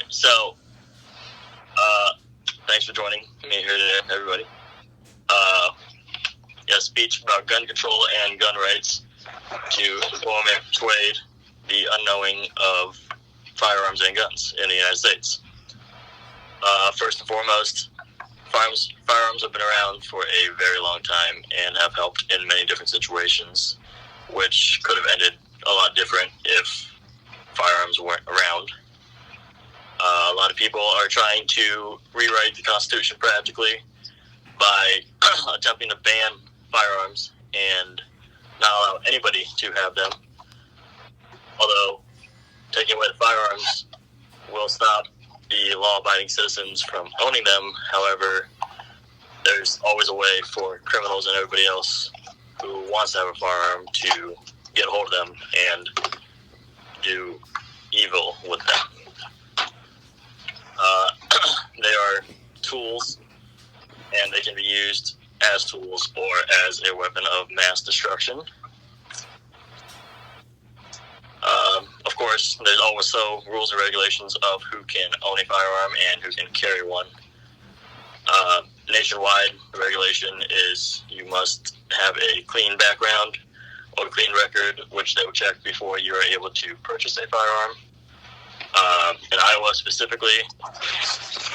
So, uh, thanks for joining me here today, everybody. A speech about gun control and gun rights to inform and persuade the unknowing of firearms and guns in the United States. First and foremost, firearms have been around for a very long time and have helped in many different situations, which could have ended a lot different if firearms weren't around. A lot of people are trying to rewrite the Constitution practically by attempting to ban firearms and not allow anybody to have them. Although taking away the firearms will stop the law-abiding citizens from owning them. However, there's always a way for criminals and everybody else who wants to have a firearm to get a hold of them and do evil with them. They are tools, and they can be used as tools or as a weapon of mass destruction. Of course, there's also rules and regulations of who can own a firearm and who can carry one. Nationwide, the regulation is you must have a clean background or a clean record, which they will check before you are able to purchase a firearm. In Iowa specifically,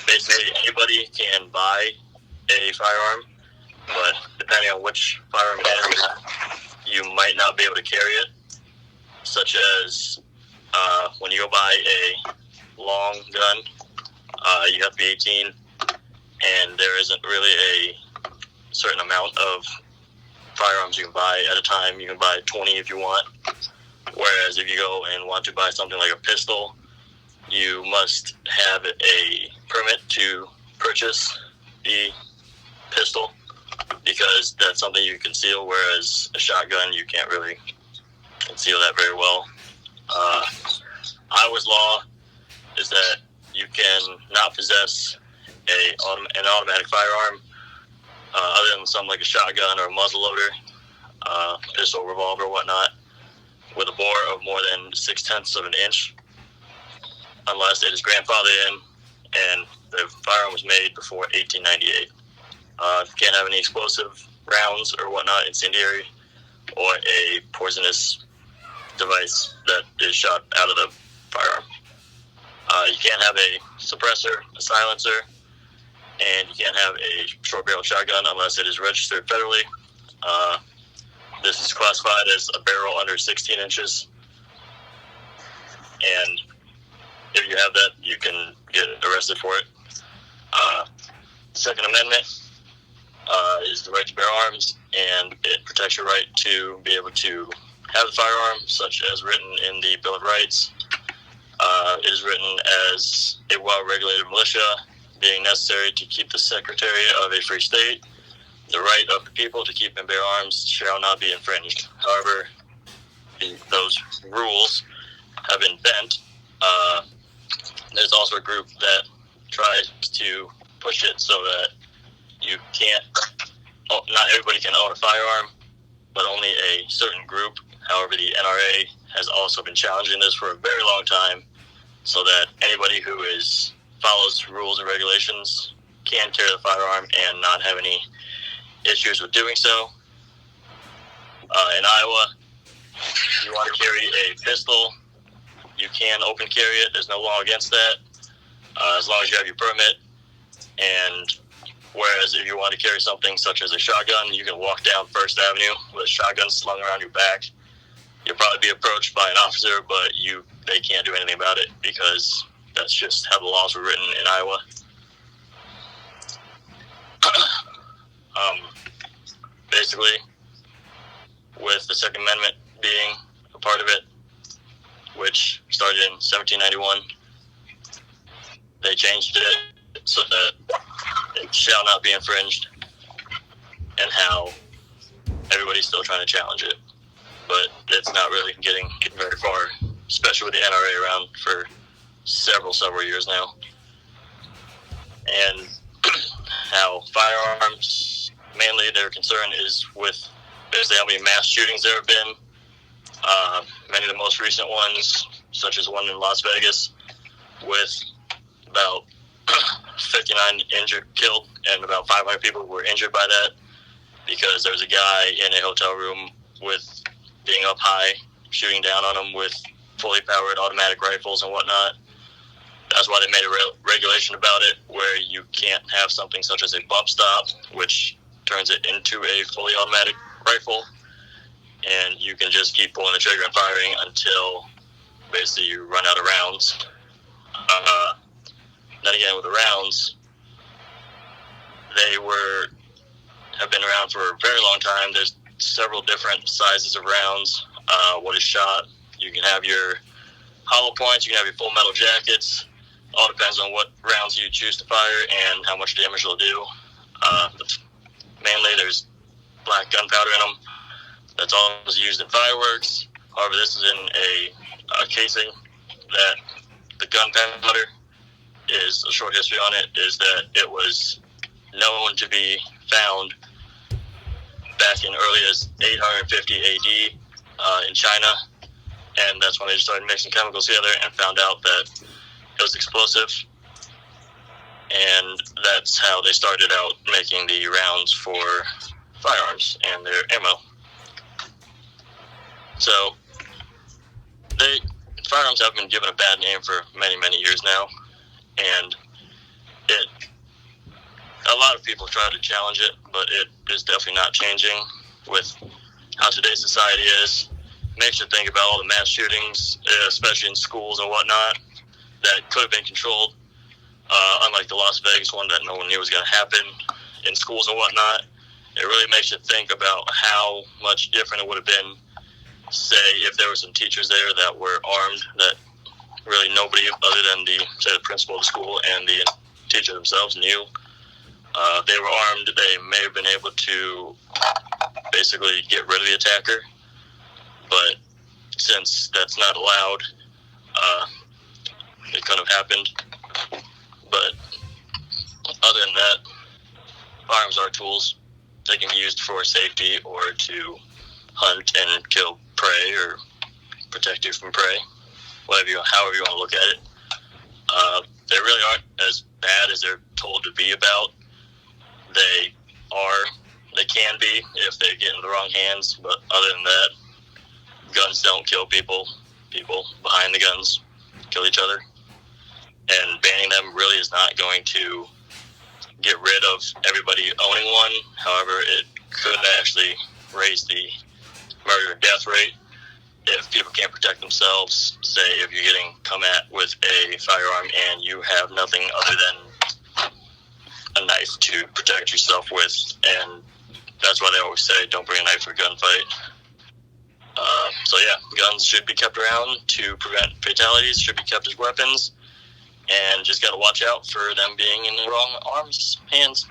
basically anybody can buy a firearm, but depending on which firearm it is, you might not be able to carry it, such as when you go buy a long gun, you have to be 18, and there isn't really a certain amount of firearms you can buy at a time. You can buy 20 if you want, whereas if you go and want to buy something like a pistol, you must have a permit to purchase the pistol, because that's something you conceal, whereas a shotgun, you can't really conceal that very well. Iowa's law is that you can not possess an automatic firearm other than something like a shotgun or a muzzleloader, pistol, revolver, whatnot, with a bore of more than 0.6 of an inch, unless it is grandfathered in and the firearm was made before 1898. You can't have any explosive rounds or whatnot, incendiary, or a poisonous device that is shot out of the firearm. You can't have a suppressor, a silencer, and you can't have a short-barreled shotgun unless it is registered federally. This is classified as a barrel under 16 inches, and if you have that, you can get arrested for it. Second Amendment is the right to bear arms, and it protects your right to be able to have the firearm, such as written in the Bill of Rights. It is written as a well-regulated militia, being necessary to keep the Secretary of a free state. The right of the people to keep and bear arms shall not be infringed. However, those rules have been bent. There's also a group that tries to push it so that you can't, not everybody can own a firearm, but only a certain group. However, the NRA has also been challenging this for a very long time, so that anybody who follows rules and regulations can carry the firearm and not have any issues with doing so. In Iowa, if you want to carry a pistol, you can open carry it. There's no law against that, as long as you have your permit. And whereas if you want to carry something such as a shotgun, you can walk down First Avenue with a shotgun slung around your back. You'll probably be approached by an officer, but they can't do anything about it, because that's just how the laws were written in Iowa. Basically, with the Second Amendment being a part of it, which started in 1791, they changed it so that it shall not be infringed, and how everybody's still trying to challenge it. But it's not really getting very far, especially with the NRA around for several years now. And how firearms, mainly their concern is with basically how many mass shootings there have been. Many of the most recent ones, such as one in Las Vegas, with about 59 killed, and about 500 people were injured by that, because there was a guy in a hotel room with being up high, shooting down on them with fully powered automatic rifles and whatnot. That's why they made a regulation about it, where you can't have something such as a bump stop, which turns it into a fully automatic rifle, and you can just keep pulling the trigger and firing until basically you run out of rounds. Then again, with the rounds, they have been around for a very long time. There's several different sizes of rounds. What is shot? You can have your hollow points, you can have your full metal jackets. All depends on what rounds you choose to fire and how much damage they'll do. Mainly, there's black gunpowder in them. That's all used in fireworks. However, this is in a casing that the gunpowder is, a short history on it, is that it was known to be found back in early as 850 AD in China, and that's when they started mixing chemicals together and found out that it was explosive, and that's how they started out making the rounds for firearms and their ammo. So firearms have been given a bad name for many, many years now, and a lot of people try to challenge it, but it is definitely not changing with how today's society is. Makes you think about all the mass shootings, especially in schools and whatnot, that could have been controlled, unlike the Las Vegas one that no one knew was going to happen in schools and whatnot. It really makes you think about how much different it would have been, say, if there were some teachers there that were armed, that really nobody other than the principal of the school and the teacher themselves knew. They were armed. They may have been able to basically get rid of the attacker, but since that's not allowed, it couldn't have happened. But other than that, firearms are tools. They can be used for safety or to hunt and kill prey or protect you from prey, however you want to look at it. They really aren't as bad as they're told to be about. They can be if they get in the wrong hands, but other than that, guns don't kill people. People behind the guns kill each other. And banning them really is not going to get rid of everybody owning one. However, it could actually raise the murder and death rate if people can't protect themselves. Say if you're getting come at with a firearm and you have nothing other than a knife to protect yourself with, and that's why they always say don't bring a knife for a gunfight. So yeah, guns should be kept around to prevent fatalities, should be kept as weapons, and just got to watch out for them being in the wrong hands.